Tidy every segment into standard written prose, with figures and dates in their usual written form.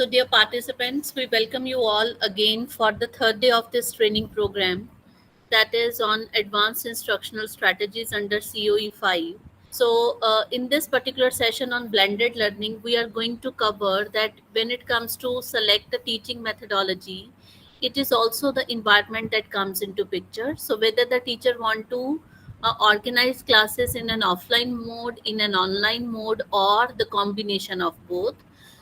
So, dear participants, we welcome you all again for the third day of this training program that is on advanced instructional strategies under COE 5. So, in this particular session on blended learning, we are going to cover that when it comes to select the teaching methodology, it is also the environment that comes into picture. So, whether the teacher want to organize classes in an offline mode, in an online mode, or the combination of both.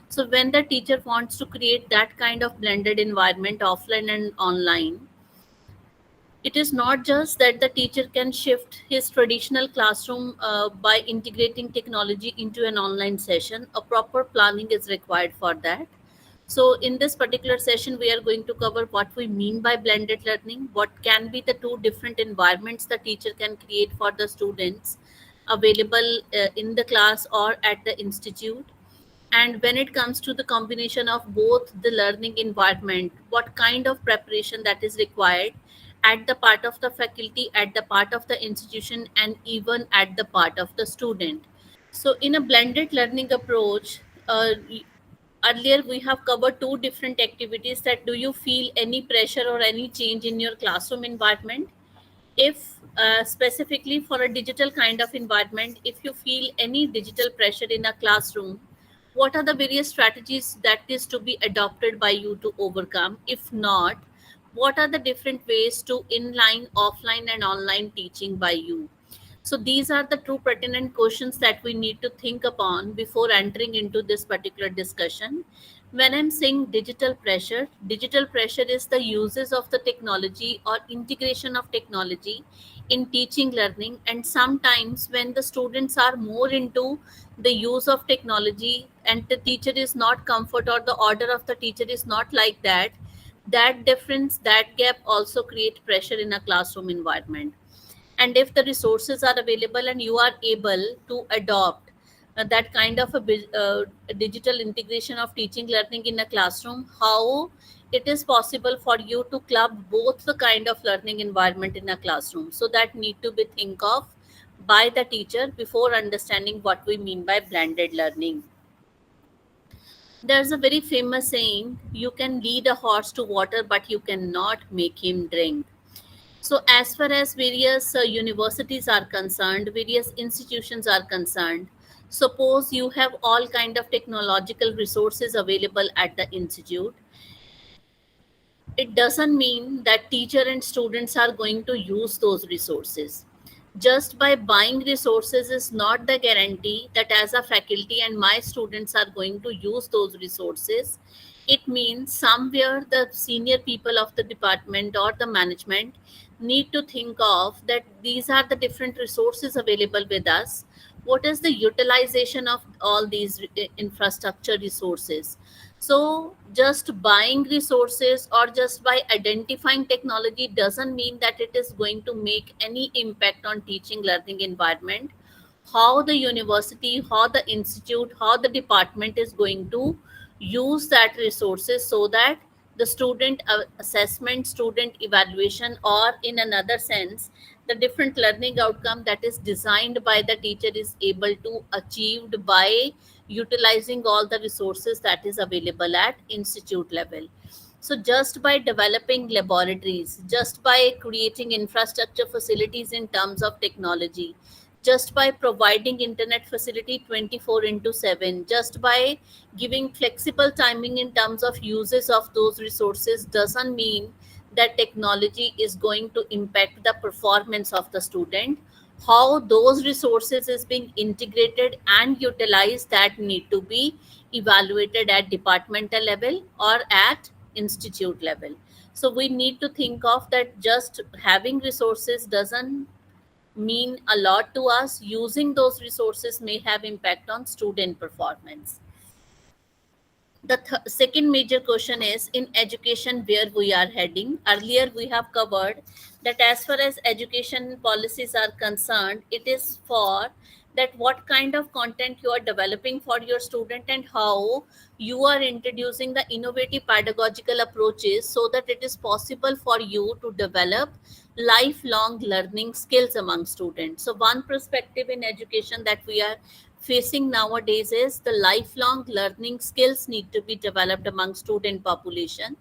So, when the teacher wants to create that kind of blended environment, offline and online, it is not just that the teacher can shift his traditional classroom by integrating technology into an online session. A proper planning is required for that. So, in this particular session, we are going to cover what we mean by blended learning, what can be the two different environments the teacher can create for the students available in the class or at the institute. And when it comes to the combination of both the learning environment, what kind of preparation that is required at the part of the faculty, at the part of the institution, and even at the part of the student. So, in a blended learning approach, earlier we have covered two different activities. That do you feel any pressure or any change in your classroom environment? If specifically for a digital kind of environment, if you feel any digital pressure in a classroom, what are the various strategies that is to be adopted by you to overcome? If not, what are the different ways to inline offline and online teaching by you? So these are the two pertinent questions that we need to think upon before entering into this particular discussion. When I'm saying digital pressure is the uses of the technology or integration of technology in teaching learning. And sometimes when the students are more into the use of technology and the teacher is not comfort, or the order of the teacher is not like that, that difference, that gap also create pressure in a classroom environment. And if the resources are available and you are able to adopt that kind of a digital integration of teaching learning in a classroom, how it is possible for you to club both the kind of learning environment in a classroom? So that need to be think of by the teacher before understanding what we mean by blended learning. There's a very famous saying, you can lead a horse to water but you cannot make him drink. So, as far as various universities are concerned, various institutions are concerned, suppose you have all kind of technological resources available at the institute. It doesn't mean that teacher and students are going to use those resources. Just by buying resources is not the guarantee that as a faculty and my students are going to use those resources. It means somewhere the senior people of the department or the management need to think of that these are the different resources available with us. What is the utilization of all these infrastructure resources? So, just buying resources or just by identifying technology doesn't mean that it is going to make any impact on teaching learning environment. How the university, how the institute, how the department is going to use that resources so that the student assessment, student evaluation, or in another sense, the different learning outcome that is designed by the teacher is able to achieved by utilizing all the resources that is available at institute level. So just by developing laboratories, just by creating infrastructure facilities in terms of technology, just by providing internet facility 24 into 7, just by giving flexible timing in terms of uses of those resources doesn't mean that technology is going to impact the performance of the student. How those resources is being integrated and utilized, that need to be evaluated at departmental level or at institute level. So we need to think of that just having resources doesn't mean a lot to us. Using those resources may have impact on student performance. The second major question is, in education, where we are heading. Earlier we have covered that as far as education policies are concerned, it is for that what kind of content you are developing for your student and how you are introducing the innovative pedagogical approaches so that it is possible for you to develop lifelong learning skills among students. So one perspective in education that we are facing nowadays is the lifelong learning skills need to be developed among student population.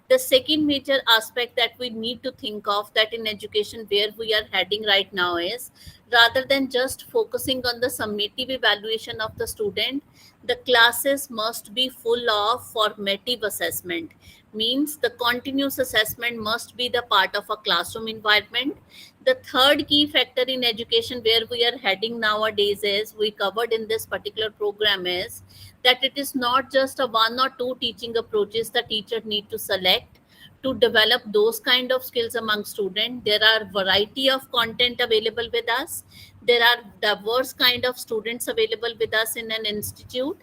The second major aspect that we need to think of that in education where we are heading right now is, rather than just focusing on the summative evaluation of the student, the classes must be full of formative assessment. Means the continuous assessment must be the part of a classroom environment. The third key factor in education where we are heading nowadays is, we covered in this particular program, is that it is not just a one or two teaching approaches the teacher need to select to develop those kind of skills among students. There are variety of content available with us. There are diverse kind of students available with us in an institute,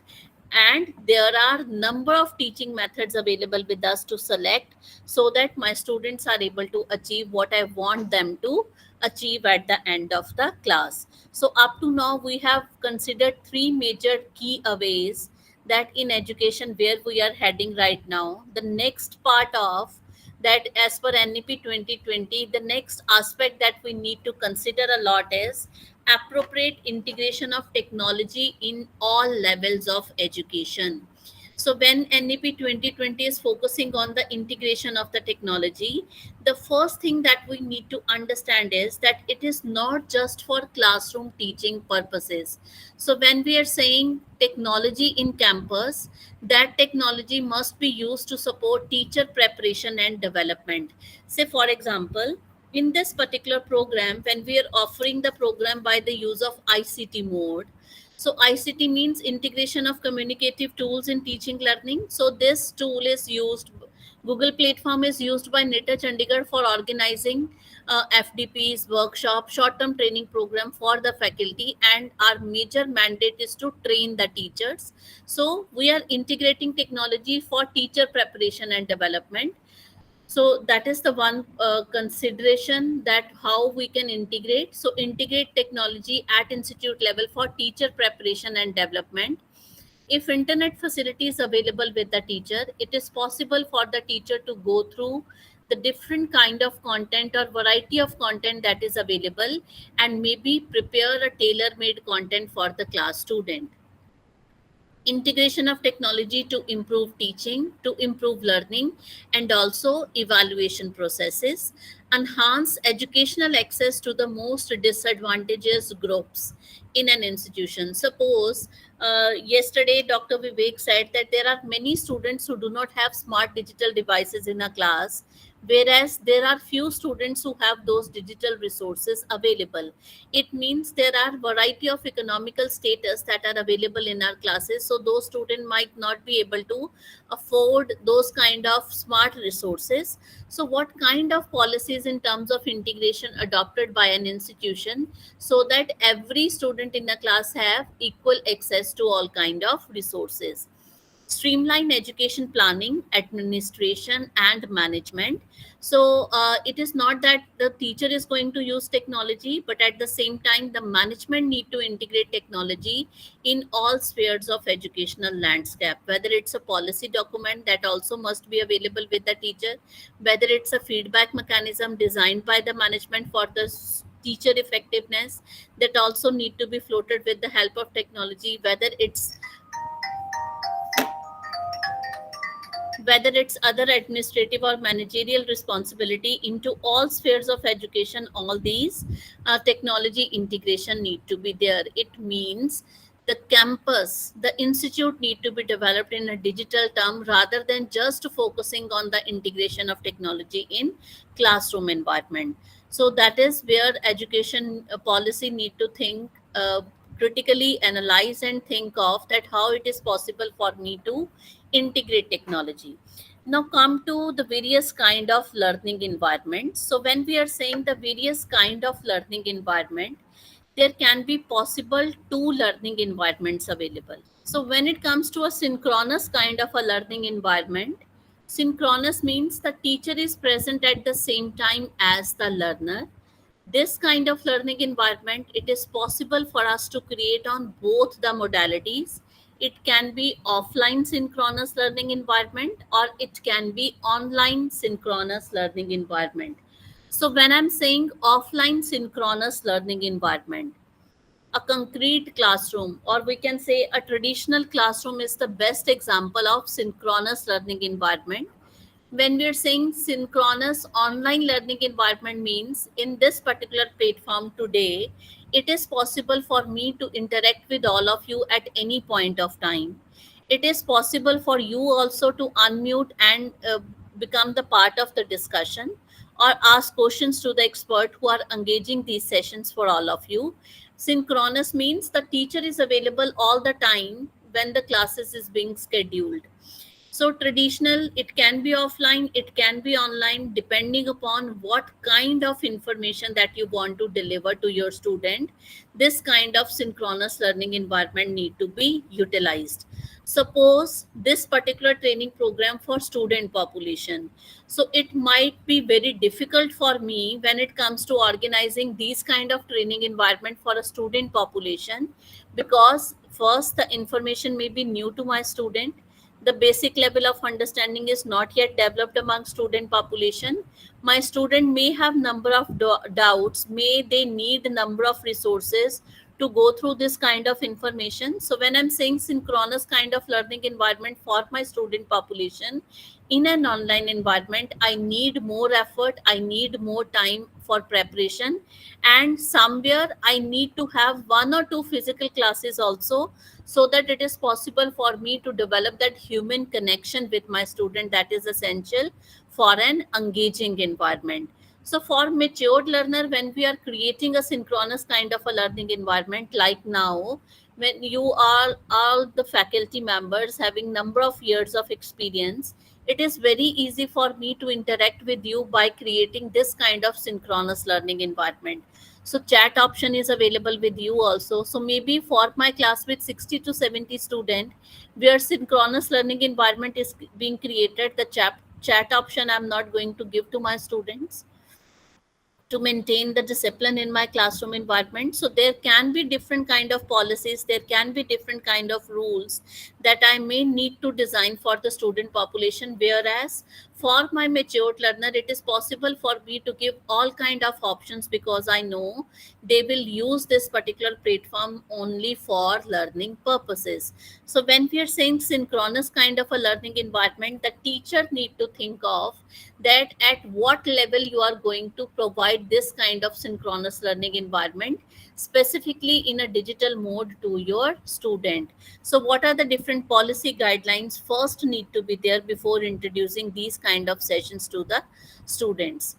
and there are number of teaching methods available with us to select, so that my students are able to achieve what I want them to achieve at the end of the class. So up to now we have considered three major key aways that in education where we are heading right now. The next part of that, as per NEP 2020, the next aspect that we need to consider a lot is appropriate integration of technology in all levels of education. So when NEP 2020 is focusing on the integration of the technology, the first thing that we need to understand is that it is not just for classroom teaching purposes. So when we are saying technology in campus, that technology must be used to support teacher preparation and development. Say for example, in this particular program, when we are offering the program by the use of ICT mode, so ICT means integration of communicative tools in teaching learning. So this tool is used, Google platform is used by NITA Chandigarh for organizing FDPs, workshop, short-term training program for the faculty, and our major mandate is to train the teachers. So we are integrating technology for teacher preparation and development. So that is the one consideration, that how we can integrate. So integrate technology at institute level for teacher preparation and development. If internet facility is available with the teacher, it is possible for the teacher to go through the different kind of content or variety of content that is available, and maybe prepare a tailor made content for the class student. Integration of technology to improve teaching, to improve learning, and also evaluation processes. Enhance educational access to the most disadvantaged groups in an institution. Suppose yesterday Dr. Vivek said that there are many students who do not have smart digital devices in a class, whereas there are few students who have those digital resources available. It means there are variety of economical status that are available in our classes, so those students might not be able to afford those kind of smart resources. So what kind of policies in terms of integration adopted by an institution, so that every student in the class have equal access to all kind of resources. Streamline education planning, administration, and management. So it is not that the teacher is going to use technology, but at the same time the management need to integrate technology in all spheres of educational landscape. Whether it's a policy document, that also must be available with the teacher. Whether it's a feedback mechanism designed by the management for the teacher effectiveness, that also need to be floated with the help of technology. Whether it's other administrative or managerial responsibility into all spheres of education, all these technology integration need to be there. It means the campus, the institute need to be developed in a digital term, rather than just focusing on the integration of technology in classroom environment. So that is where education policy need to think, critically analyze and think of that how it is possible for me to integrate technology. Now come to the various kind of learning environments. So when we are saying the various kind of learning environment, there can be possible two learning environments available. So when it comes to a synchronous kind of a learning environment, synchronous means the teacher is present at the same time as the learner. This kind of learning environment, it is possible for us to create on both the modalities. It can be offline synchronous learning environment, or it can be online synchronous learning environment. So when I'm saying offline synchronous learning environment, a concrete classroom, or we can say a traditional classroom, is the best example of synchronous learning environment. When we're saying synchronous online learning environment, means in this particular platform today, it is possible for me to interact with all of you at any point of time. It is possible for you also to unmute and become the part of the discussion, or ask questions to the expert who are engaging these sessions for all of you. Synchronous means the teacher is available all the time when the classes is being scheduled. So traditional, it can be offline, it can be online, depending upon what kind of information that you want to deliver to your student. This kind of synchronous learning environment need to be utilized. Suppose this particular training program for student population. So it might be very difficult for me when it comes to organizing these kind of training environment for a student population, because first the information may be new to my student, the basic level of understanding is not yet developed among student population. My student may have number of doubts, may they need number of resources to go through this kind of information. So when I'm saying synchronous kind of learning environment for my student population in an online environment, I need more effort, I need more time for preparation, and somewhere I need to have one or two physical classes also, so that it is possible for me to develop that human connection with my student that is essential for an engaging environment. So for matured learner, when we are creating a synchronous kind of a learning environment, like now, when you are all the faculty members having number of years of experience, it is very easy for me to interact with you by creating this kind of synchronous learning environment. So chat option is available with you also. So maybe for my class with 60 to 70 student, where synchronous learning environment is being created, the chat option I'm not going to give to my students to maintain the discipline in my classroom environment. So there can be different kind of policies, there can be different kind of rules that I may need to design for the student population, whereas for my matured learner, it is possible for me to give all kind of options, because I know they will use this particular platform only for learning purposes. So when we are saying synchronous kind of a learning environment, the teacher need to think of that at what level you are going to provide this kind of synchronous learning environment specifically in a digital mode to your student. So what are the different policy guidelines first need to be there before introducing these kind of sessions to the students.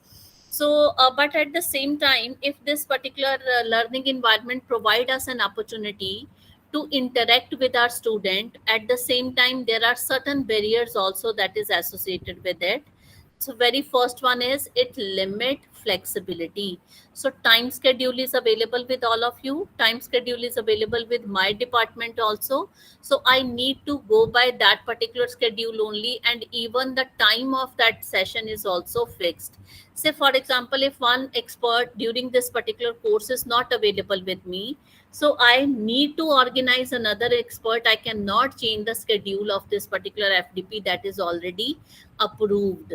So but at the same time, if this particular learning environment provide us an opportunity to interact with our student, at the same time there are certain barriers also that is associated with it. So very first one is it limit flexibility. So time schedule is available with all of you, time schedule is available with my department also. So I need to go by that particular schedule only, and even the time of that session is also fixed. Say for example, if one expert during this particular course is not available with me, so I need to organize another expert. I cannot change the schedule of this particular FDP that is already approved,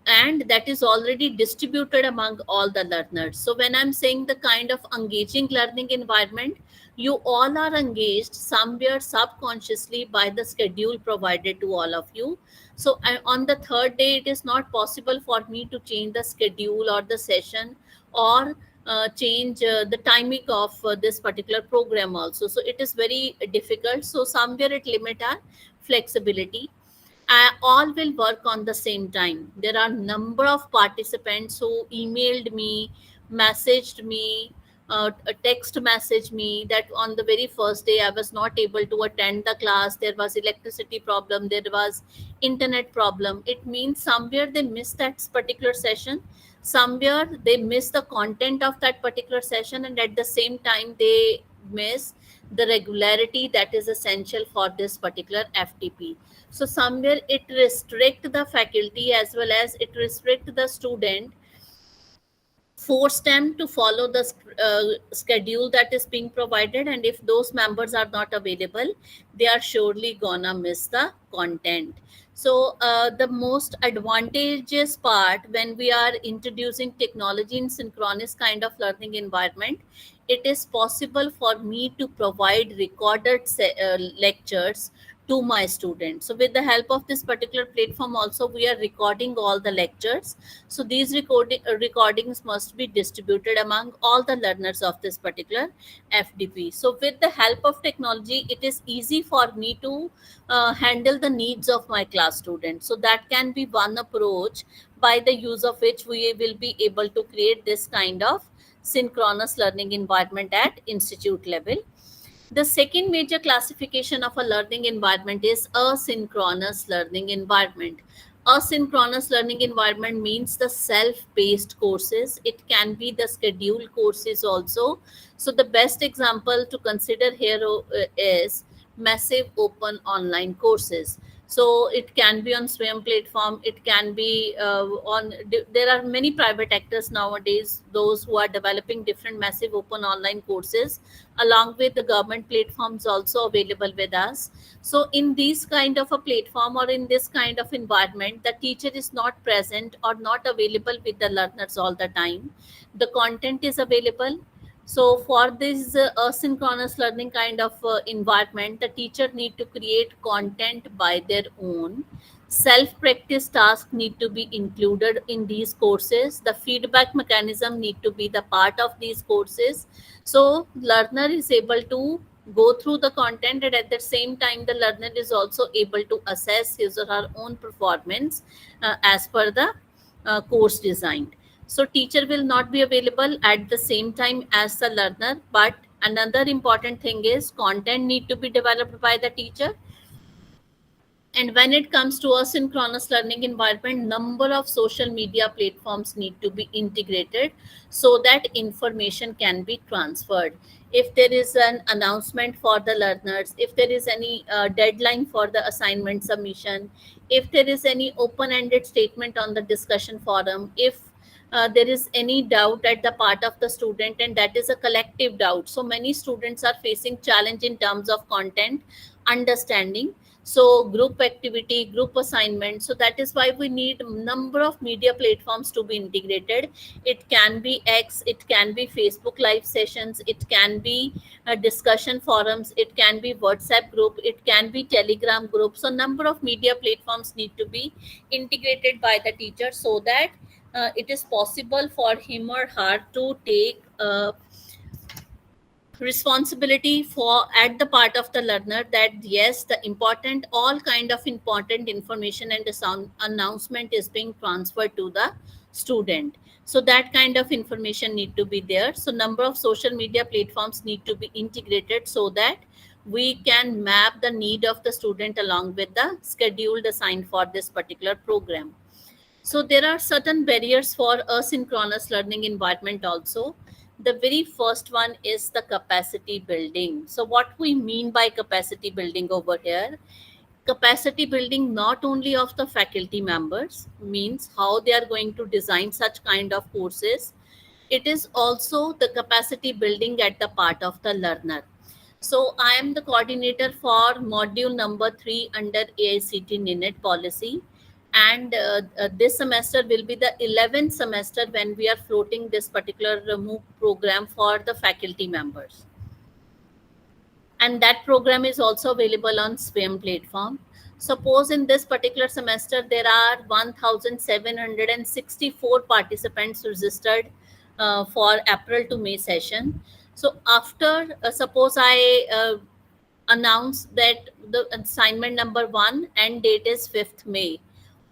and that is already distributed among all the learners. So when I'm saying the kind of engaging learning environment, you all are engaged somewhere subconsciously by the schedule provided to all of you. So on the third day, it is not possible for me to change the schedule or the session, or change the timing of this particular program also. So it is very difficult. So somewhere it limit our flexibility. All will work on the same time. There are number of participants who emailed me, messaged me, a text message me that on the very first day I was not able to attend the class. There was electricity problem, there was internet problem. It means somewhere they missed that particular session, somewhere they miss the content of that particular session, and at the same time they miss the regularity that is essential for this particular FTP. So somewhere it restrict the faculty as well as it restrict the student force them to follow the schedule that is being provided, and if those members are not available, they are surely gonna miss the content. So the most advantageous part when we are introducing technology in synchronous kind of learning environment, it is possible for me to provide recorded lectures to my students. So with the help of this particular platform also, we are recording all the lectures. So these recordings must be distributed among all the learners of this particular FDP. So with the help of technology, it is easy for me to handle the needs of my class students. So that can be one approach by the use of which we will be able to create this kind of synchronous learning environment at institute level. The second major classification of a learning environment is asynchronous learning environment. Asynchronous learning environment means the self-paced courses. It can be the scheduled courses also. So the best example to consider here is massive open online courses. So it can be on Swayam platform. It can be there are many private actors nowadays, those who are developing different massive open online courses, along with the government platforms also available with us. So in this kind of a platform or in this kind of environment, the teacher is not present or not available with the learners all the time. The content is available. So for this asynchronous learning kind of environment, the teacher need to create content by their own. Self practice tasks need to be included in these courses. The feedback mechanism need to be the part of these courses. So learner is able to go through the content, and at the same time the learner is also able to assess his or her own performance as per the course design. So teacher will not be available at the same time as the learner, but another important thing is content need to be developed by the teacher. And when it comes to asynchronous learning environment, number of social media platforms need to be integrated so that information can be transferred. If there is an announcement for the learners, if there is any deadline for the assignment submission, if there is any open-ended statement on the discussion forum, if there is any doubt at the part of the student, and that is a collective doubt. So many students are facing challenge in terms of content understanding, so group activity, group assignment. So that is why we need number of media platforms to be integrated. It can be X, it can be Facebook live sessions, it can be discussion forums, it can be WhatsApp group, it can be Telegram group. So number of media platforms need to be integrated by the teacher so that it is possible for him or her to take responsibility for at the part of the learner, that yes, the important all kind of important information and the sound announcement is being transferred to the student. So that kind of information need to be there. So number of social media platforms need to be integrated so that we can map the need of the student along with the scheduled assigned for this particular program. So there are certain barriers for asynchronous learning environment also. The very first one is the capacity building. So what we mean by capacity building over here, capacity building not only of the faculty members, means how they are going to design such kind of courses, it is also the capacity building at the part of the learner. So I am the coordinator for module number 3 under AICT NINET policy. And this semester will be the 11th semester when we are floating this particular MOOC program for the faculty members. And that program is also available on Swayam platform. Suppose in this particular semester, there are 1,764 participants registered for April to May session. So after, suppose I announce that the assignment number 1 and date is 5th May.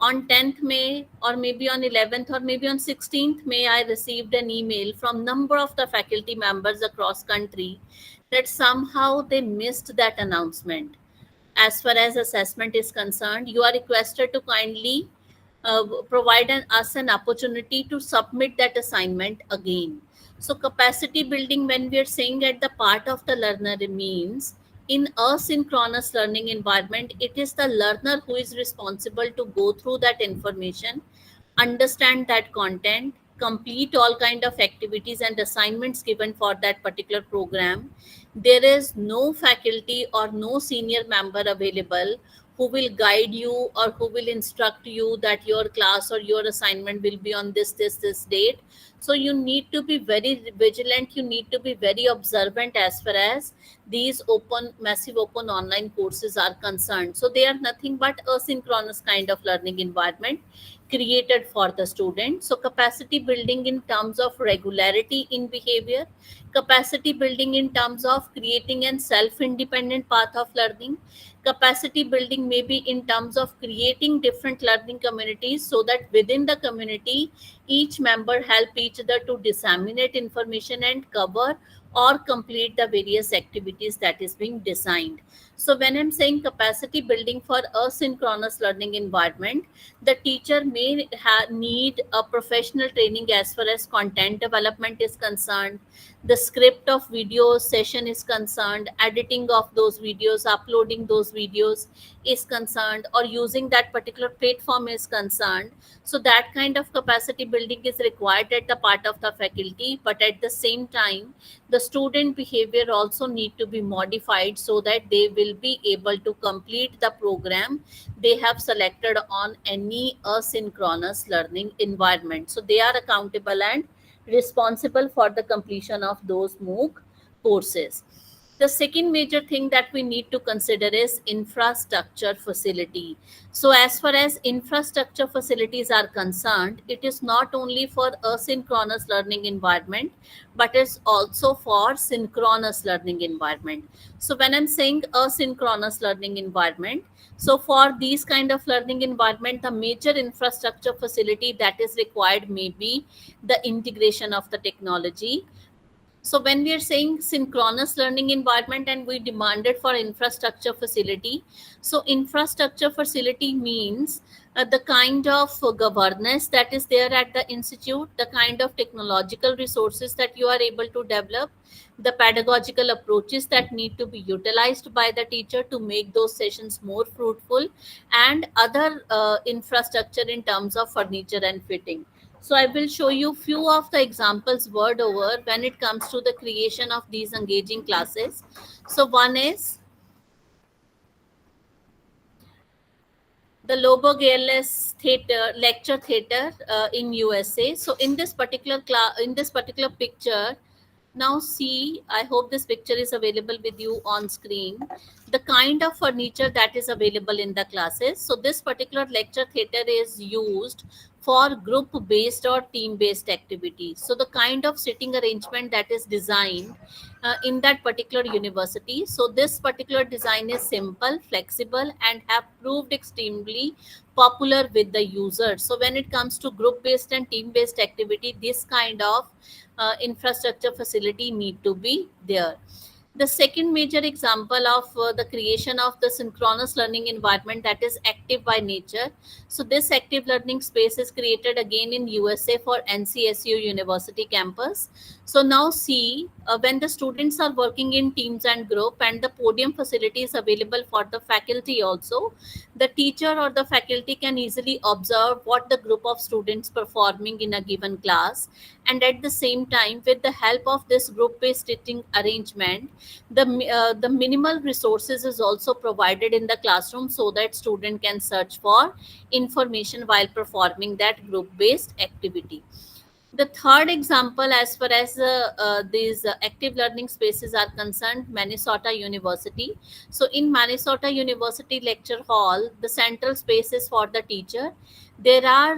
On 10th May or maybe on 11th or maybe on 16th May, I received an email from number of the faculty members across country that somehow they missed that announcement. As far as assessment is concerned, you are requested to kindly provide us an opportunity to submit that assignment again. So capacity building, when we are saying at the part of the learner, means in asynchronous learning environment, it is the learner who is responsible to go through that information, understand that content, complete all kind of activities and assignments given for that particular program, there is no faculty or no senior member available who will guide you or who will instruct you that your class or your assignment will be on this date. So you need to be very vigilant, you need to be very observant as far as these open massive open online courses are concerned. So they are nothing but a synchronous kind of learning environment created for the student. So capacity building in terms of regularity in behavior, capacity building in terms of creating an self independent path of learning, capacity building maybe in terms of creating different learning communities, so that within the community each member help each other to disseminate information and cover or complete the various activities that is being designed. So when I'm saying capacity building for asynchronous learning environment, the teacher may need a professional training as far as content development is concerned, the script of video session is concerned, editing of those videos, uploading those videos is concerned, or using that particular platform is concerned. So that kind of capacity building is required at the part of the faculty, but at the same time the student behavior also need to be modified so that they will be able to complete the program they have selected on any asynchronous learning environment. So they are accountable and responsible for the completion of those MOOC courses. The second major thing that we need to consider is infrastructure facility. So as far as infrastructure facilities are concerned, it is not only for asynchronous learning environment, but it's also for synchronous learning environment. So when I'm saying asynchronous learning environment, so for these kind of learning environment, the major infrastructure facility that is required may be the integration of the technology. So when we are saying synchronous learning environment and we demanded for infrastructure facility, so infrastructure facility means the kind of governance that is there at the institute, the kind of technological resources that you are able to develop, the pedagogical approaches that need to be utilized by the teacher to make those sessions more fruitful, and other infrastructure in terms of furniture and fitting. So I will show you few of the examples word over when it comes to the creation of these engaging classes. So one is the Lobo Gales Theater Lecture Theater in USA. So in this particular in this particular picture, now see, I hope this picture is available with you on screen. The kind of furniture that is available in the classes. So this particular lecture theater is used for group based or team based activities. So the kind of sitting arrangement that is designed in that particular university. So this particular design is simple, flexible, and have proved extremely popular with the users. So when it comes to group based and team based activity, this kind of infrastructure facility need to be there. The second major example of the creation of the synchronous learning environment, that is active by nature. So this active learning space is created again in USA for NCSU University campus. So now see, when the students are working in teams and group and the podium facility is available for the faculty also, the teacher or the faculty can easily observe what the group of students performing in a given class, and at the same time with the help of this group based sitting arrangement, the minimal resources is also provided in the classroom so that student can search for information while performing that group based activity. The third example, as far as these active learning spaces are concerned, Minnesota University. So in Minnesota University lecture hall, the central space is for the teacher. There are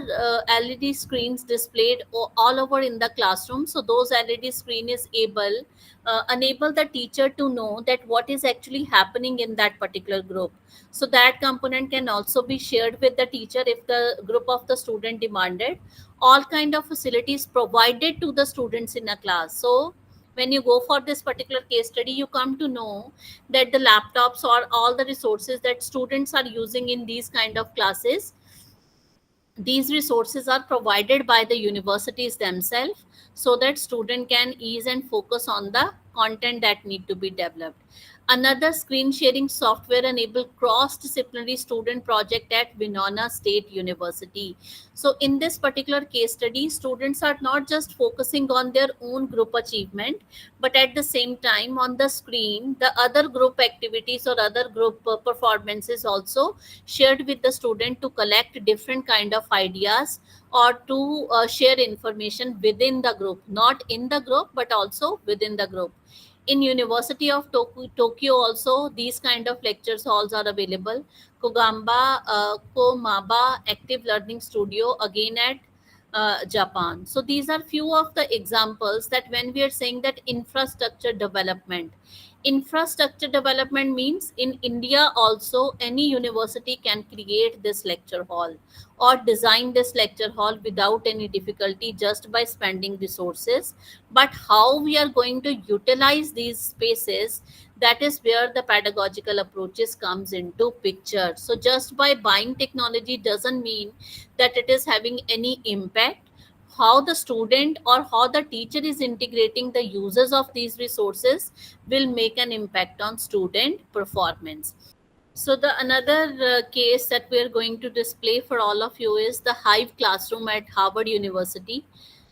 LED screens displayed all over in the classroom. So those LED screen is enable the teacher to know that what is actually happening in that particular group. So that component can also be shared with the teacher if the group of the student demanded. All kind of facilities provided to the students in a class. So when you go for this particular case study, you come to know that the laptops or all the resources that students are using in these kind of classes, these resources are provided by the universities themselves so that student can ease and focus on the content that need to be developed. Another screen sharing software enabled cross-disciplinary student project at Winona State University. So in this particular case study, students are not just focusing on their own group achievement, but at the same time on the screen, the other group activities or other group performances also shared with the student to collect different kind of ideas or to share information within the group, not in the group, but also within the group. In University of Tokyo also these kind of lectures halls are available. Komaba Active Learning Studio, again at Japan. So these are few of the examples that when we are saying that infrastructure development means in India also any university can create this lecture hall or design this lecture hall without any difficulty just by spending resources. But how we are going to utilize these spaces, that is where the pedagogical approaches comes into picture. So just by buying technology doesn't mean that it is having any impact. How the student or how the teacher is integrating the uses of these resources will make an impact on student performance. So the another case that we are going to display for all of you is the Hive classroom at Harvard University.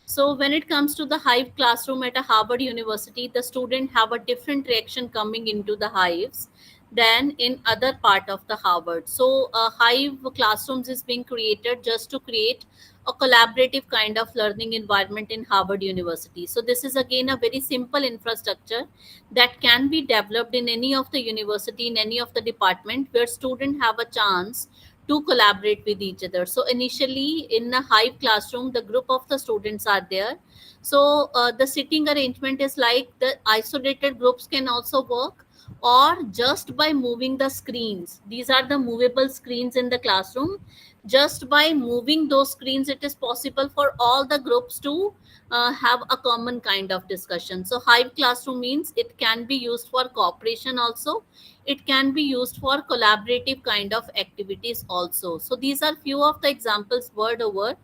So when it comes to the Hive classroom at a Harvard University, the student have a different reaction coming into the hives than in other part of the Harvard. So Hive classrooms is being created just to create a collaborative kind of learning environment in Harvard University. So this is again a very simple infrastructure that can be developed in any of the university, in any of the department, where students have a chance to collaborate with each other. So initially in a Hive classroom, the group of the students are there. So the sitting arrangement is like the isolated groups can also work, or just by moving the screens. These are the movable screens in the classroom. Just by moving those screens, it is possible for all the groups to have a common kind of discussion. So Hive classroom means it can be used for cooperation also, it can be used for collaborative kind of activities also. So these are few of the examples word over.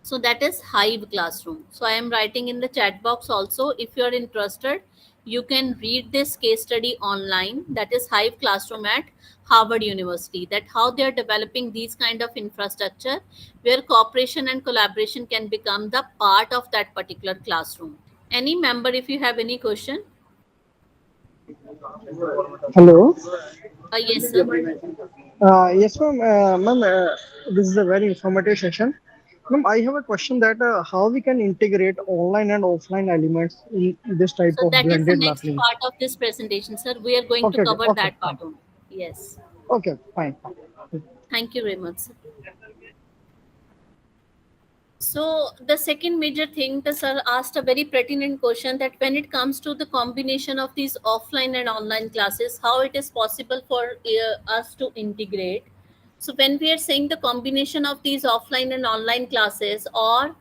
So that is Hive classroom. So I am writing in the chat box also. If you are interested, you can read this case study online. That is Hive classroom at Harvard University. That how they are developing these kind of infrastructure where cooperation and collaboration can become the part of that particular classroom. Any member, if you have any question? Hello. Yes, sir. Yes, ma'am. Ma'am, this is a very informative session. Ma'am, I have a question that how we can integrate online and offline elements in this type So of that is the blended next learning. part of this presentation, sir. We are going to Okay, okay, cover okay, that fine. part only. Yes. Okay, fine, fine. Thank you very much, sir. So the second major thing, the sir asked a very pertinent question that when it comes to the combination of these offline and online classes, how it is possible for us to integrate. So when we are saying the combination of these offline and online classes, or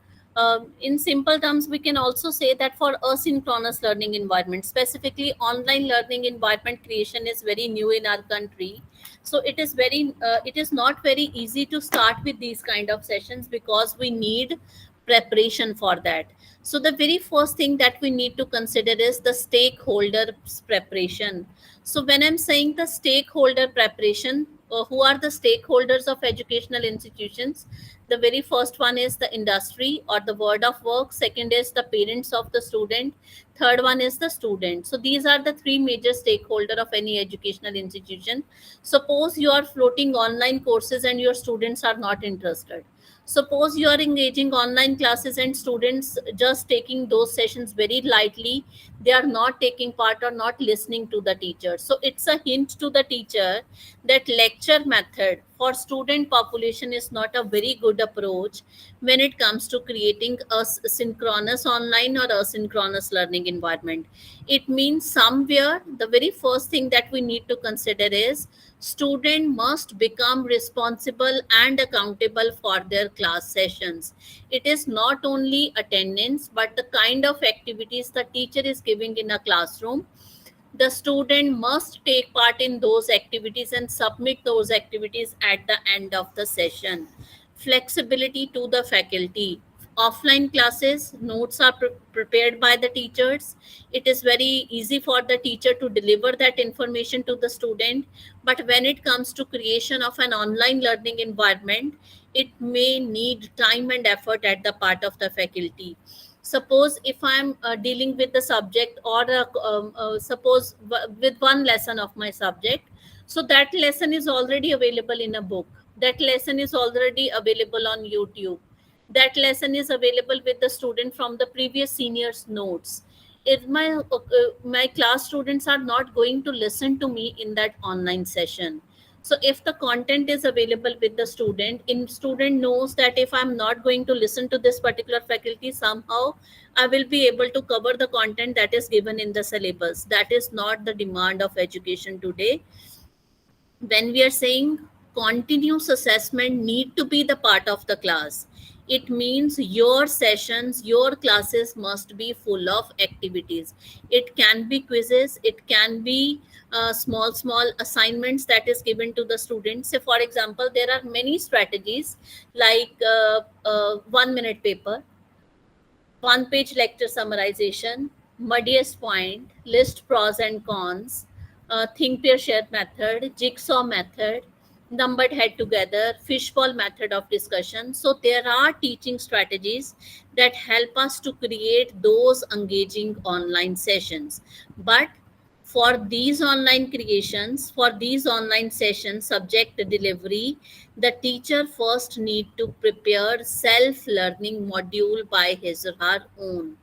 in simple terms, we can also say that for asynchronous learning environment, specifically online learning environment creation is very new in our country. So it is not very easy to start with these kind of sessions because we need preparation for that. So the very first thing that we need to consider is the stakeholders preparation. So when I'm saying the stakeholder preparation, who are the stakeholders of educational institutions? The very first one is the industry or the world of work. Second is the parents of the student. Third one is the student. So these are the three major stakeholder of any educational institution. Suppose you are floating online courses and your students are not interested. Suppose you are engaging online classes and students just taking those sessions very lightly, they are not taking part or not listening to the teacher. So it's a hint to the teacher that lecture method for student population is not a very good approach when it comes to creating a synchronous online or asynchronous learning environment. It means somewhere the very first thing that we need to consider is student must become responsible and accountable for their class sessions. It is not only attendance but the kind of activities the teacher is giving in a classroom. The student must take part in those activities and submit those activities at the end of the session. Flexibility to the faculty. Offline classes, notes are prepared by the teachers. It is very easy for the teacher to deliver that information to the student. But when it comes to creation of an online learning environment, it may need time and effort at the part of the faculty. Suppose if I'm dealing with the subject, or suppose with one lesson of my subject, so that lesson is already available in a book, that lesson is already available on YouTube, that lesson is available with the student from the previous seniors notes. If my class students are not going to listen to me in that online session, so if the content is available with the student, in student knows that if I'm not going to listen to this particular faculty, somehow I will be able to cover the content that is given in the syllabus. That is not the demand of education today. When we are saying continuous assessment need to be the part of the class, it means your sessions, your classes must be full of activities. It can be quizzes, it can be small assignments that is given to the students. Say for example, there are many strategies like 1 minute paper, one page lecture summarization, muddiest point, list pros and cons, think pair share method, jigsaw method, numbered head together, fishbowl method of discussion. So there are teaching strategies that help us to create those engaging online sessions. But for these online creations, for these online sessions, subject delivery, the teacher first need to prepare self-learning module by his or her own.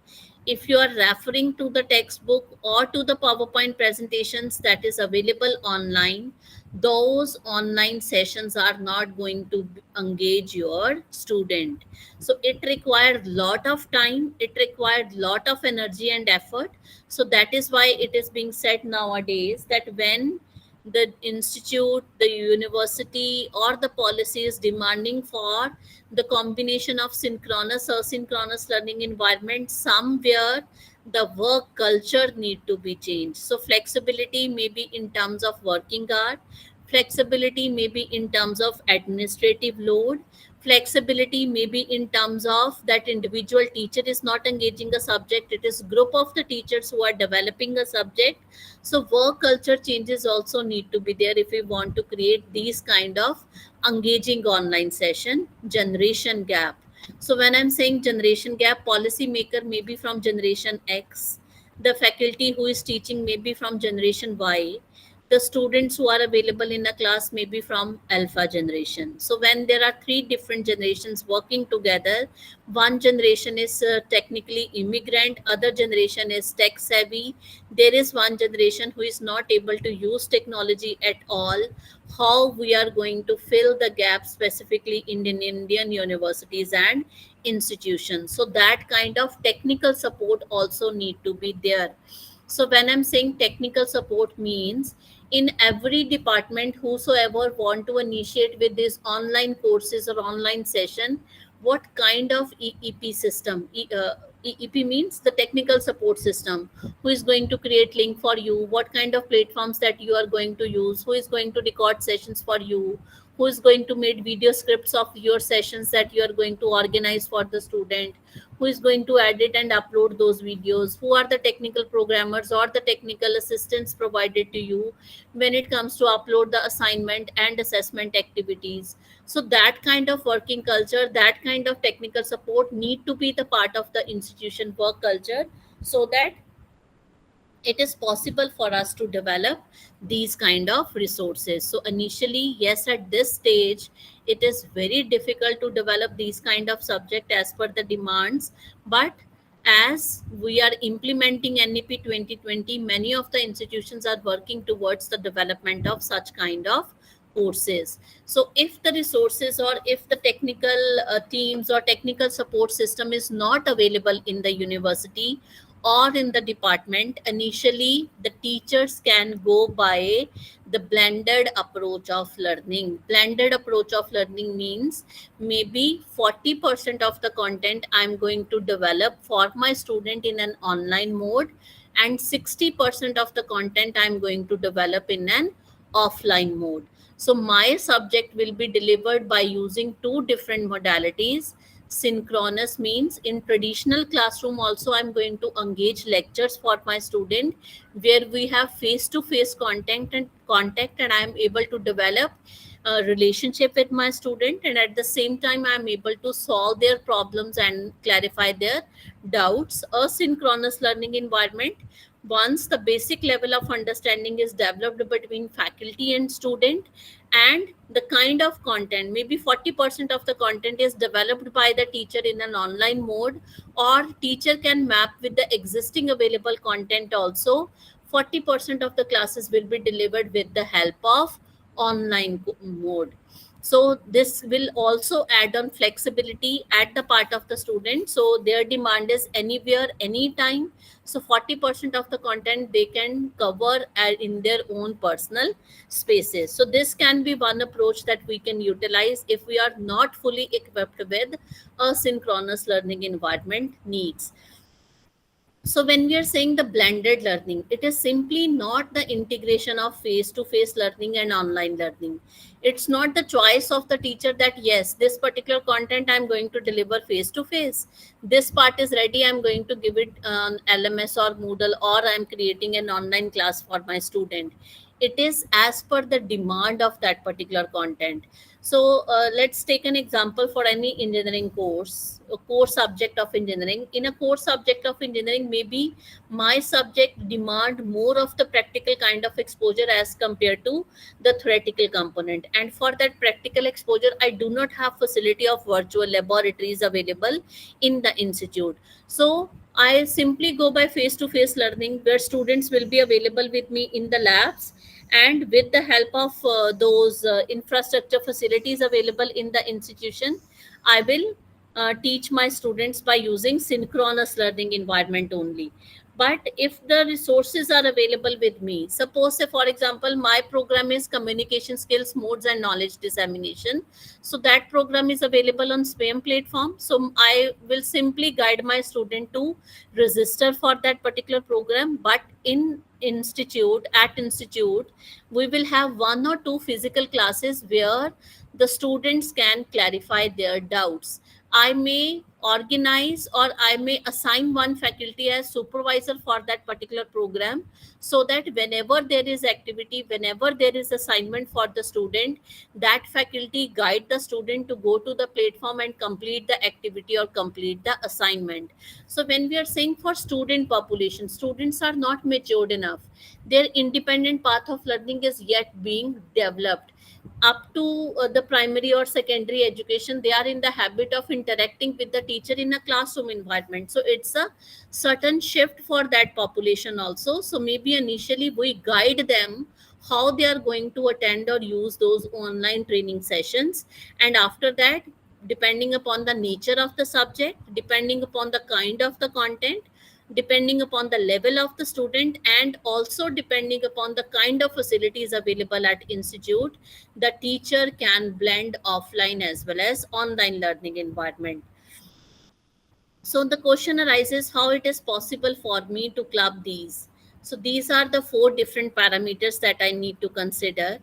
If you are referring to the textbook or to the PowerPoint presentations that is available online, those online sessions are not going to engage your student. So it required lot of time, it required lot of energy and effort. So that is why it is being said nowadays that when the institute, the university, or the policy is demanding for the combination of synchronous or synchronous learning environment, somewhere the work culture need to be changed. So flexibility may be in terms of working hour, flexibility may be in terms of administrative load, flexibility may be in terms of that individual teacher is not engaging a subject, it is group of the teachers who are developing a subject. So work culture changes also need to be there if we want to create these kind of engaging online session. Generation gap. So when I'm saying generation gap, policy maker may be from generation X, the faculty who is teaching may be from generation Y, the students who are available in a class may be from alpha generation. So when there are three different generations working together, one generation is technically immigrant, other generation is tech savvy, there is one generation who is not able to use technology at all, how we are going to fill the gap specifically in Indian universities and institutions. So that kind of technical support also need to be there. So when I'm saying technical support means in every department, whosoever want to initiate with these online courses or online session, what kind of EEP system, EEP means the technical support system, who is going to create link for you, what kind of platforms that you are going to use, who is going to record sessions for you, who is going to make video scripts of your sessions that you are going to organize for the student, who is going to edit and upload those videos, who are the technical programmers or the technical assistants provided to you when it comes to upload the assignment and assessment activities. So that kind of working culture, that kind of technical support need to be the part of the institution work culture, so that it is possible for us to develop these kind of resources. So initially, yes, at this stage it is very difficult to develop these kind of subject as per the demands. But as we are implementing NEP 2020, many of the institutions are working towards the development of such kind of courses. So if the resources or if the technical teams or technical support system is not available in the university or in the department, initially the teachers can go by the blended approach of learning. Blended approach of learning means maybe 40% of the content I'm going to develop for my student in an online mode, and 60% of the content I'm going to develop in an offline mode. So my subject will be delivered by using two different modalities. Synchronous means in traditional classroom also I'm going to engage lectures for my student, where we have face to face contact, and I am able to develop a relationship with my student, and at the same time I am able to solve their problems and clarify their doubts. Asynchronous learning environment, once the basic level of understanding is developed between faculty and student, and the kind of content, maybe 40% of the content is developed by the teacher in an online mode, or teacher can map with the existing available content also. 40% of the classes will be delivered with the help of online mode. So this will also add on flexibility at the part of the student, so their demand is anywhere anytime. So 40% of the content they can cover in their own personal spaces. So this can be one approach that we can utilize if we are not fully equipped with a synchronous learning environment needs. So when we are saying the blended learning, it is simply not the integration of face to face learning and online learning. It's not the choice of the teacher that yes, this particular content I'm going to deliver face to face, this part is ready, I'm going to give it on LMS or Moodle, or I'm creating an online class for my student. It is as per the demand of that particular content. So let's take an example for any engineering course, a core subject of engineering. In a core subject of engineering, maybe my subject demand more of the practical kind of exposure as compared to the theoretical component. And for that practical exposure, I do not have facility of virtual laboratories available in the institute. So I simply go by face-to-face learning, where students will be available with me in the labs, and with the help of those infrastructure facilities available in the institution, I will teach my students by using synchronous learning environment only. But if the resources are available with me, suppose say for example my program is communication skills, modes and knowledge dissemination, so that program is available on SWAYAM platform, so I will simply guide my student to register for that particular program. But in institute we will have one or two physical classes where the students can clarify their doubts. I may organize, or I may assign one faculty as supervisor for that particular program, so that whenever there is activity, whenever there is assignment for the student, that faculty guide the student to go to the platform and complete the activity or complete the assignment. So when we are saying for student population, students are not matured enough, their independent path of learning is yet being developed. Up to the primary or secondary education, they are in the habit of interacting with the teacher in a classroom environment, so it's a certain shift for that population also. So maybe initially we guide them how they are going to attend or use those online training sessions, and after that, depending upon the nature of the subject, depending upon the kind of the content, depending upon the level of the student, and also depending upon the kind of facilities available at institute, the teacher can blend offline as well as online learning environment. So the question arises how it is possible for me to club these. So these are the four different parameters that I need to consider.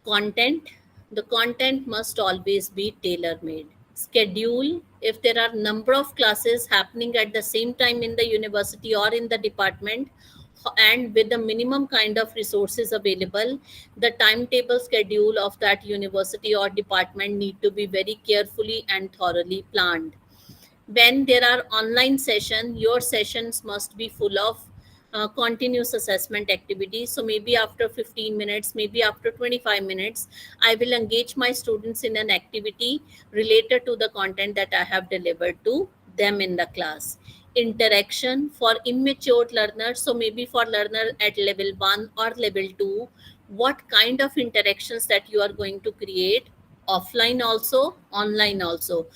Content, the content must always be tailor made. Schedule, if there are number of classes happening at the same time in the university or in the department, and with the minimum kind of resources available, the timetable schedule of that university or department need to be very carefully and thoroughly planned. When there are online session, your sessions must be full of continuous assessment activities. So maybe after 15 minutes, maybe after 25 minutes, I will engage my students in an activity related to the content that I have delivered to them in the class. Interaction for immature learners, so maybe for learner at level 1 or level 2, what kind of interactions that you are going to create, offline also, online also.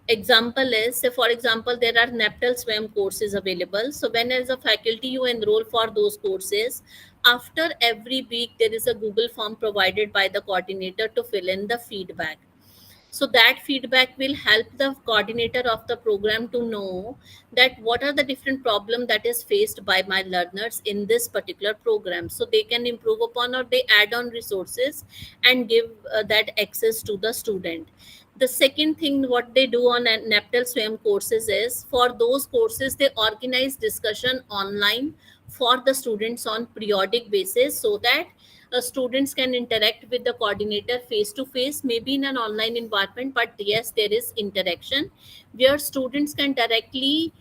Example is, say for example there are NAPTEL SWAYAM courses available, so when as a faculty you enroll for those courses, after every week there is a Google form provided by the coordinator to fill in the feedback. So that feedback will help the coordinator of the program to know that what are the different problem that is faced by my learners in this particular program, so they can improve upon or they add on resources and give that access to the student. The second thing what they do on Neptal Swam courses is, for those courses they organize discussion online for the students on periodic basis, so that students can interact with the coordinator face to face, maybe in an online environment, but yes, there is interaction where students can directly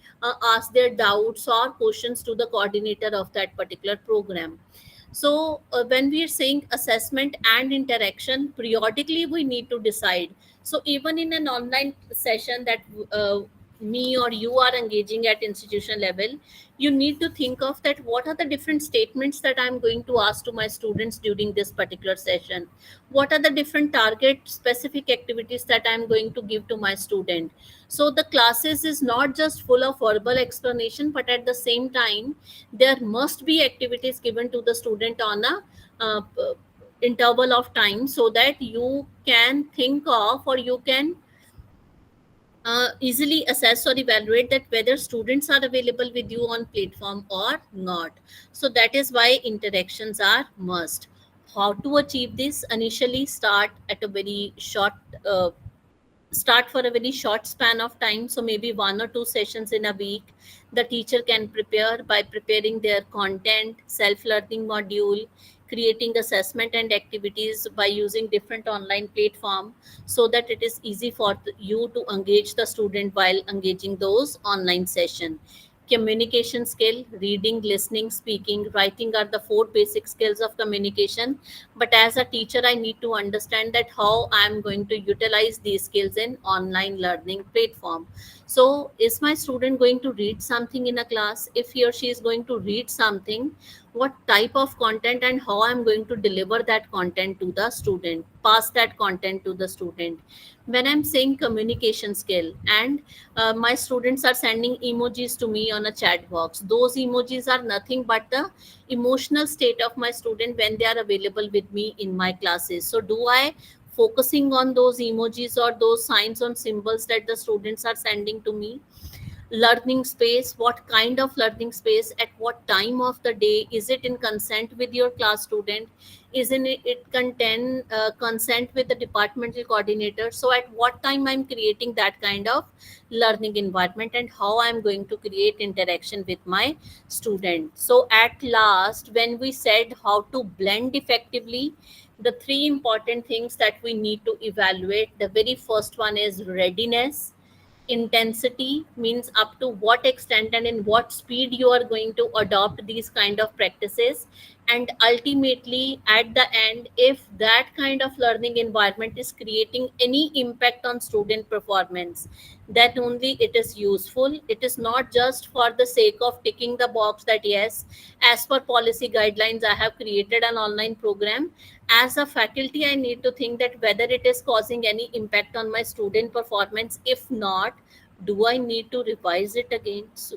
ask their doubts or questions to the coordinator of that particular program. So when we are saying assessment and interaction, periodically we need to decide. So even in an online session that me or you are engaging at institution level, you need to think of that what are the different statements that I'm going to ask to my students during this particular session. What are the different target specific activities that I'm going to give to my student. So the classes is not just full of verbal explanation, but at the same time there must be activities given to the student on a interval of time, so that you can think of, or you can easily assess or evaluate that whether students are available with you on platform or not. So that is why interactions are must. How to achieve this? Initially start at a very short uh, start for a very short span of time, so maybe one or two sessions in a week. The teacher can prepare by preparing their content, self learning module, creating assessment and activities by using different online platform, so that it is easy for you to engage the student while engaging those online session. Communication skill: reading, listening, speaking, writing are the four basic skills of communication. But as a teacher, I need to understand that how I'm going to utilize these skills in online learning platform. So is my student going to read something in a class? If he or she is going to read something, what type of content and how I'm going to deliver that content to the student, pass that content to the student. When I'm saying communication skill, and my students are sending emojis to me on a chat box, those emojis are nothing but the emotional state of my student when they are available with me in my classes. So do I focusing on those emojis or those signs on symbols that the students are sending to me? Learning space: what kind of learning space, at what time of the day? Is it in consent with your class student? Isn't it contain consent with the departmental coordinator? So at what time I'm creating that kind of learning environment, and how I'm going to create interaction with my student. So at last, when we said how to blend effectively, the three important things that we need to evaluate, the very first one is readiness. Intensity means up to what extent and in what speed you are going to adopt these kind of practices. And ultimately at the end, if that kind of learning environment is creating any impact on student performance, then only it is useful. It is not just for the sake of ticking the box that yes, as per policy guidelines I have created an online program. As a faculty, I need to think that whether it is causing any impact on my student performance. If not, do I need to revise it again? So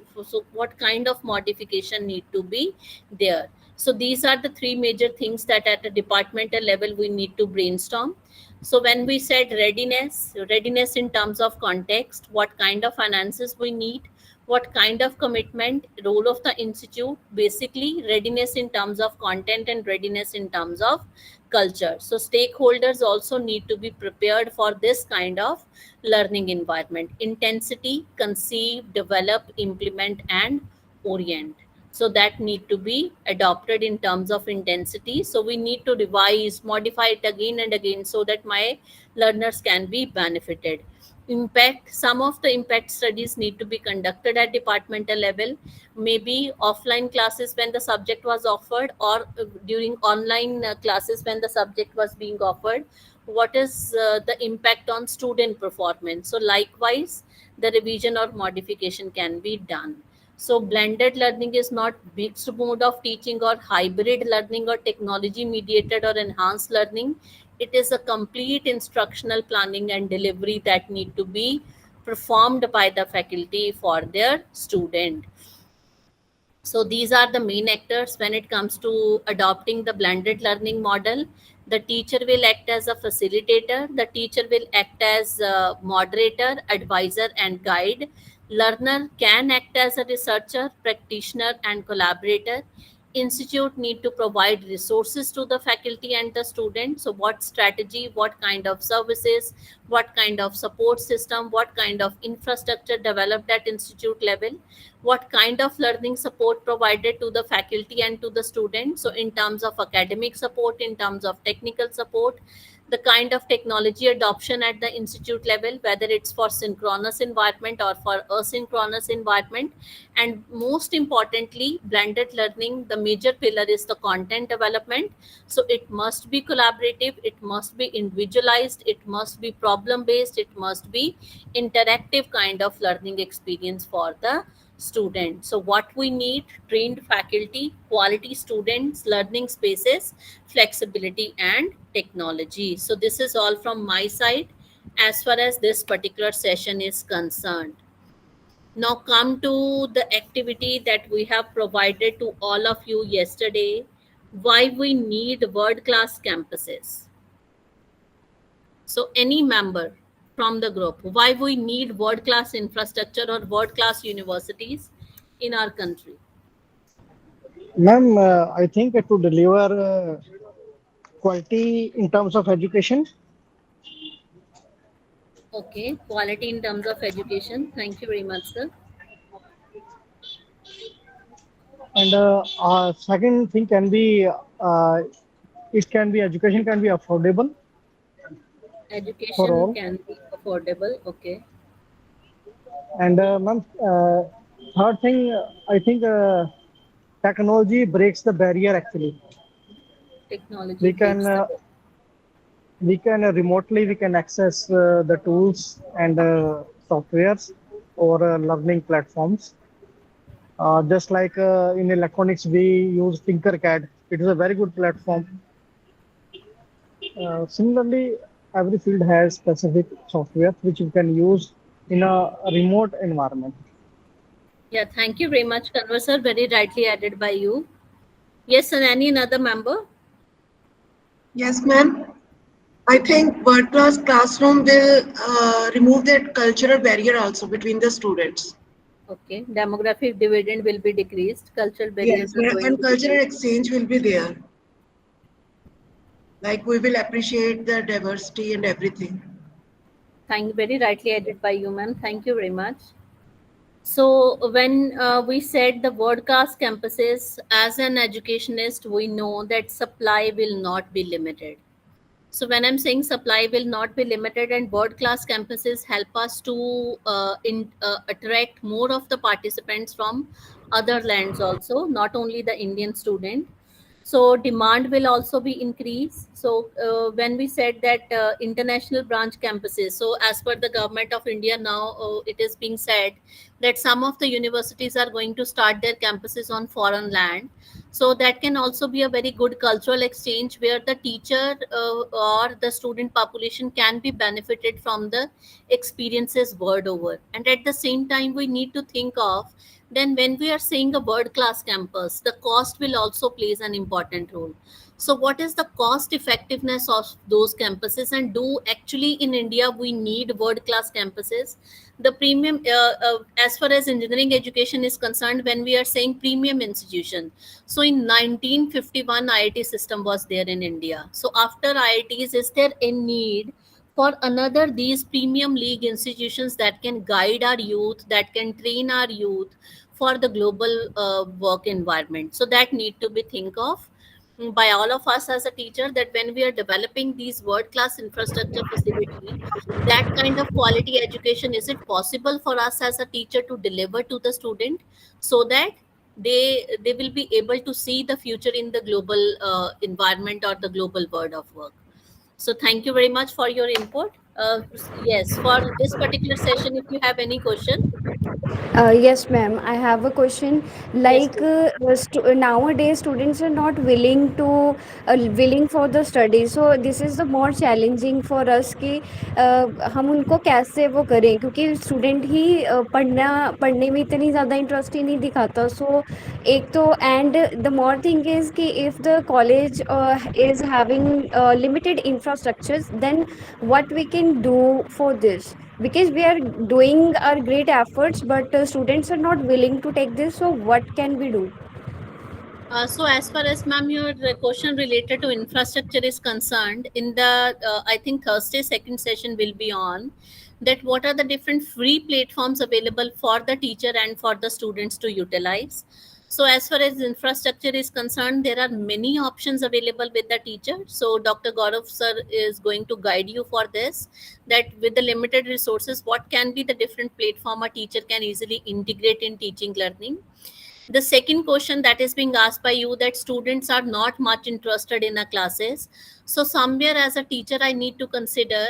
what kind of modification need to be there? So these are the three major things that at a departmental level we need to brainstorm. So when we said readiness in terms of context, what kind of finances we need, what kind of commitment, role of the institute, basically readiness in terms of content and readiness in terms of culture. So stakeholders also need to be prepared for this kind of learning environment. Intensity: conceive, develop, implement, and orient. So that need to be adopted in terms of intensity. So we need to revise, modify it again and again, so that my learners can be benefited. Impact: some of the impact studies need to be conducted at departmental level, maybe offline classes when the subject was offered, or during online classes when the subject was being offered. What is the impact on student performance? So likewise, the revision or modification can be done. So blended learning is not mixed mode of teaching or hybrid learning or technology mediated or enhanced learning. It is a complete instructional planning and delivery that need to be performed by the faculty for their student. So these are the main actors when it comes to adopting the blended learning model. The teacher will act as a facilitator. The teacher will act as a moderator, advisor, and guide. Learner can act as a researcher, practitioner, and collaborator. institute need to provide resources to the faculty and the student. So what strategy, what kind of services, what kind of support system, what kind of infrastructure developed at institute level, what kind of learning support provided to the faculty and to the student. So in terms of academic support, in terms of technical support, the kind of technology adoption at the institute level, whether it's for synchronous environment or for asynchronous environment. And most importantly, blended learning, the major pillar is the content development. So it must be collaborative, it must be individualized, it must be problem based, it must be interactive kind of learning experience for the student. So what we need: trained faculty, quality students, learning spaces, flexibility and technology. So this is all from my side as far as this particular session is concerned. Now come to the activity that we have provided to all of you yesterday: why we need world class campuses. So any member from the group, why we need world class infrastructure or world class universities in our country? Ma'am, I think to deliver quality in terms of education. Okay, quality in terms of education. Thank you very much, sir. And second thing can be it can be education can be affordable for Education all. can be affordable. Okay. And ma'am, third thing, I think technology breaks the barrier actually. Technology We can breaks the. remotely we can access the tools and softwares or learning platforms. Just like in electronics, we use Tinkercad. It is a very good platform. Similarly, every field has specific software which you can use in a remote environment. Yeah, thank you very much, Kanwar sir. Very rightly added by you. Yes, and any another member? Yes, ma'am. I think world-class classroom will remove that cultural barrier also between the students. Okay. Demographic dividend will be decreased. Cultural barriers Yes, are going and to cultural decrease. exchange will be there. Like we will appreciate the diversity and everything. Thank very rightly added by you, ma'am. Thank you very much. So when we said the world class campuses, as an educationist, we know that supply will not be limited. So when I'm saying supply will not be limited, and world class campuses help us to attract more of the participants from other lands also, not only the Indian student. So demand will also be increased. So when we said that international branch campuses, so as per the government of India now, it is being said that some of the universities are going to start their campuses on foreign land. So that can also be a very good cultural exchange where the teacher or the student population can be benefited from the experiences world over. And at the same time, we need to think of, then when we are saying a world class campus, the cost will also plays an important role. So what is the cost effectiveness of those campuses, and do actually in India we need world class campuses? The premium as far as engineering education is concerned, when we are saying premium institution, so in 1951 IIT system was there in India. So after IITs, is there a need for another these premium league institutions that can guide our youth, that can train our youth for the global work environment? So that need to be think of by all of us as a teacher, that when we are developing these world class infrastructure facility, that kind of quality education, is it possible for us as a teacher to deliver to the student, so that they will be able to see the future in the global environment or the global world of work? So thank you very much for your input. Yes, for this particular session, if you have any question. Yes, ma'am. I have a question. Yes, Like please. nowadays, students are not willing for the study. So this is the more challenging for us कि हम उनको कैसे वो करें, क्योंकि student ही पढ़ने में इतनी ज़्यादा इंटरेस्ट ही नहीं दिखाता. So एक तो, and the more thing is कि if the college is having limited infrastructures, then what we can do for this? Because we are doing our great efforts, but students are not willing to take this. So what can we do? So as far as ma'am your question related to infrastructure is concerned, in the I think Thursday second session will be on that what are the different free platforms available for the teacher and for the students to utilize. So as far as infrastructure is concerned, there are many options available with the teacher. So Dr. Gaurav sir is going to guide you for this, that with the limited resources, what can be the different platform a teacher can easily integrate in teaching learning. The second question that is being asked by you, that students are not much interested in the classes. So somewhere as a teacher I need to consider,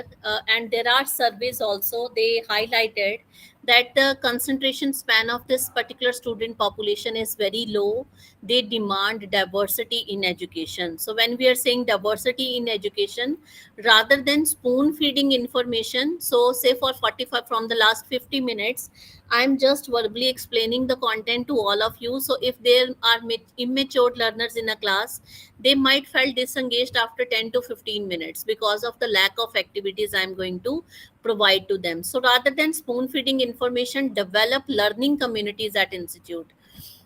and there are surveys also, they highlighted that the concentration span of this particular student population is very low. They demand diversity in education. So when we are saying diversity in education, rather than spoon feeding information, so say for 45 from the last 50 minutes I'm just verbally explaining the content to all of you. So if there are immature learners in a class, they might feel disengaged after 10 to 15 minutes because of the lack of activities I'm going to provide to them. So rather than spoon feeding information, develop learning communities at institute.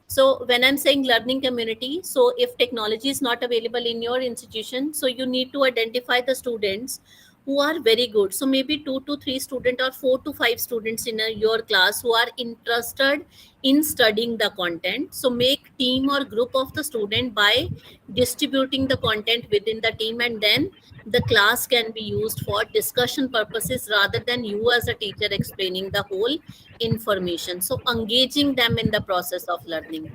So when I'm saying learning community, so if technology is not available in your institution, so you need to identify the students who are very good. So maybe 2 to 3 students or 4 to 5 students in your class who are interested in studying the content. So make team or group of the student by distributing the content within the team, and then the class can be used for discussion purposes rather than you as a teacher explaining the whole information. So engaging them in the process of learning.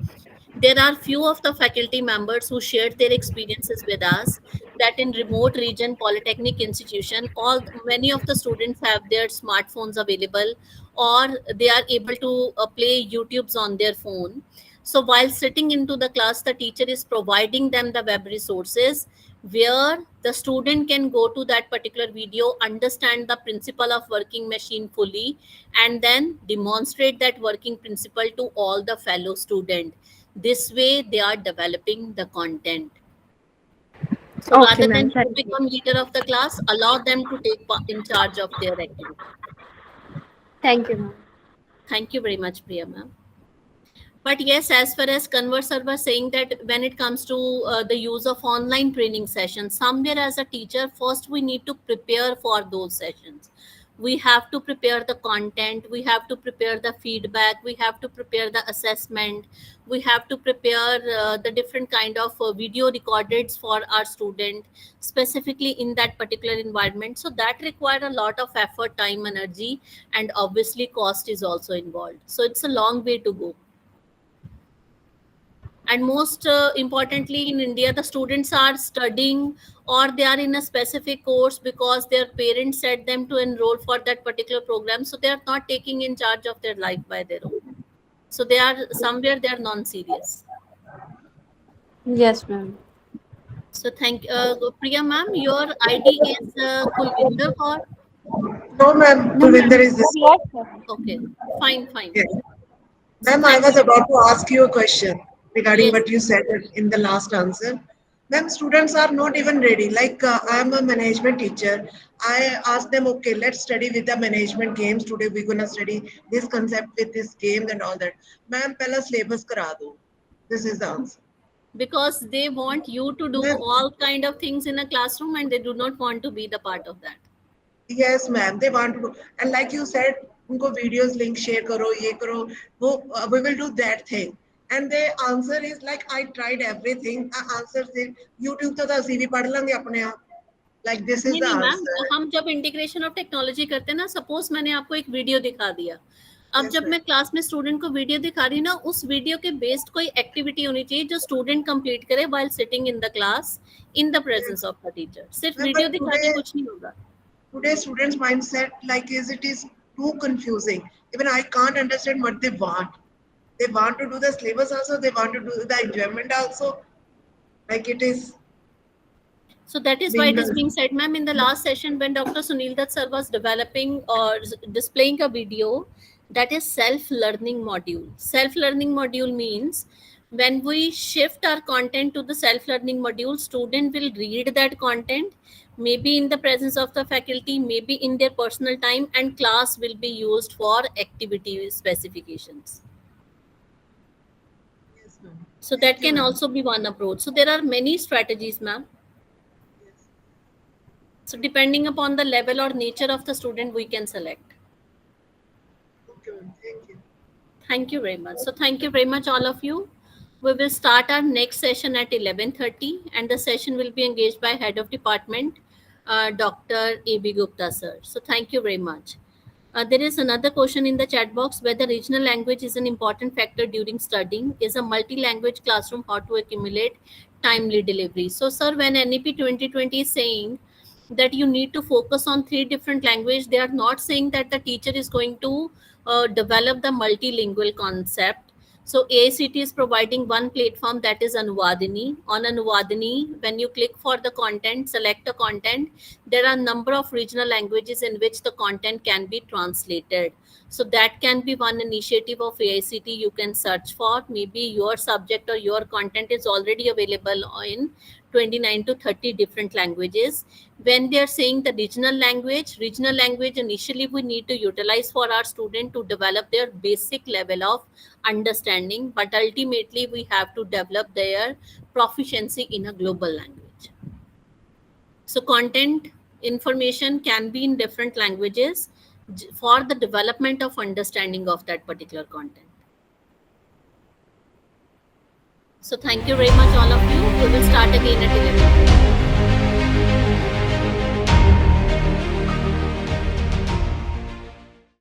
There are few of the faculty members who shared their experiences with us that in remote region polytechnic institution, all many of the students have their smartphones available, or they are able to play YouTubes on their phone. So while sitting into the class, the teacher is providing them the web resources where the student can go to that particular video, understand the principle of working machine fully, and then demonstrate that working principle to all the fellow student. This way they are developing the content. So Okay, rather ma'am. than you Thank you. become leader of the class, allow them to take in charge of their activity. Thank you, ma'am. Thank you very much, Priya ma'am. But yes, as far as Converser was saying, that when it comes to the use of online training sessions, somewhere as a teacher, first we need to prepare for those sessions. We have to prepare the content, we have to prepare the feedback, we have to prepare the assessment, we have to prepare the different kind of video recordeds for our student, specifically in that particular environment. So that require a lot of effort, time, energy, and obviously cost is also involved. So it's a long way to go. And most importantly, in India the students are studying or they are in a specific course because their parents said them to enroll for that particular program, so they are not taking in charge of their life by their own. So they are somewhere they are non serious. Yes, ma'am. So thank Priya ma'am, your ID is Kulvinder, or No, ma'am, No, Kulvinder ma'am. is this. Yes, sir. okay, fine. Yes. So Ma'am, I thank was you. about to ask you a question regarding Yes. what you said in the last answer. Ma'am, students are not even ready. Like, I am a management teacher. I asked them, okay, let's study with the management games. Today we're going to study this concept with this game and all that. Ma'am, pehla syllabus kara do. This is the answer. Because they want you to do Ma'am, all kind of things in a classroom and they do not want to be the part of that. yes, ma'am, they want to do. And like you said, उनको videos link share करो, ये करो, we will do that thing. And the answer is like, I tried everything. Answer is YouTube तो ਅਸੀਂ भी पढ़ लेंगे अपने आप. Like this is नहीं the नहीं मैम, answer. हम जब इंटीग्रेशन ऑफ टेक्नोलॉजी करते हैं ना, सपोज मैंने आपको एक वीडियो दिखा दिया, अब Yes, जब ma'am. मैं क्लास में स्टूडेंट को वीडियो दिखा रही हूँ ना, उस वीडियो के बेस्ड कोई एक्टिविटी होनी चाहिए जो स्टूडेंट कंप्लीट करे while sitting in the class in the presence of the teacher. सिर्फ Ma'am, वीडियो but दिखा के कुछ नहीं होगा. today students mindset like is it is too confusing. Even I can't understand what they want. They want to do the syllabus also. They want to do the enjoyment also. Like it is So that is why being it is done. being said, ma'am, in the last session when Dr. Sunil Dutt sir was developing or displaying a video, that is self-learning module. Self-learning module means when we shift our content to the self-learning module, student will read that content, maybe in the presence of the faculty, maybe in their personal time, and class will be used for activity specifications. Yes, ma'am. So Thank that you, can ma'am. also be one approach. So there are many strategies, ma'am. Yes. So depending upon the level or nature of the student, we can select. Okay, ma'am. Thank you. Thank you very much. So thank you very much, all of you. We will start our next session at 11:30, and the session will be engaged by Head of Department, Dr. A.B. Gupta, sir. So thank you very much. There is another question in the chat box whether regional language is an important factor during studying. Is a multi-language classroom how to accumulate timely delivery? So, sir, when NEP 2020 is saying that you need to focus on three different languages, they are not saying that the teacher is going to develop the multilingual concept. So AICT is providing one platform, that is Anuvadini. On Anuvadini, when you click for the content, select a content, there are a number of regional languages in which the content can be translated. So that can be one initiative of AICT you can search for. Maybe your subject or your content is already available in 29 to 30 different languages. When they are saying the regional language initially we need to utilize for our student to develop their basic level of understanding, but ultimately we have to develop their proficiency in a global language. So content information can be in different languages for the development of understanding of that particular content. So thank you very much, all of you. We will start again at 11.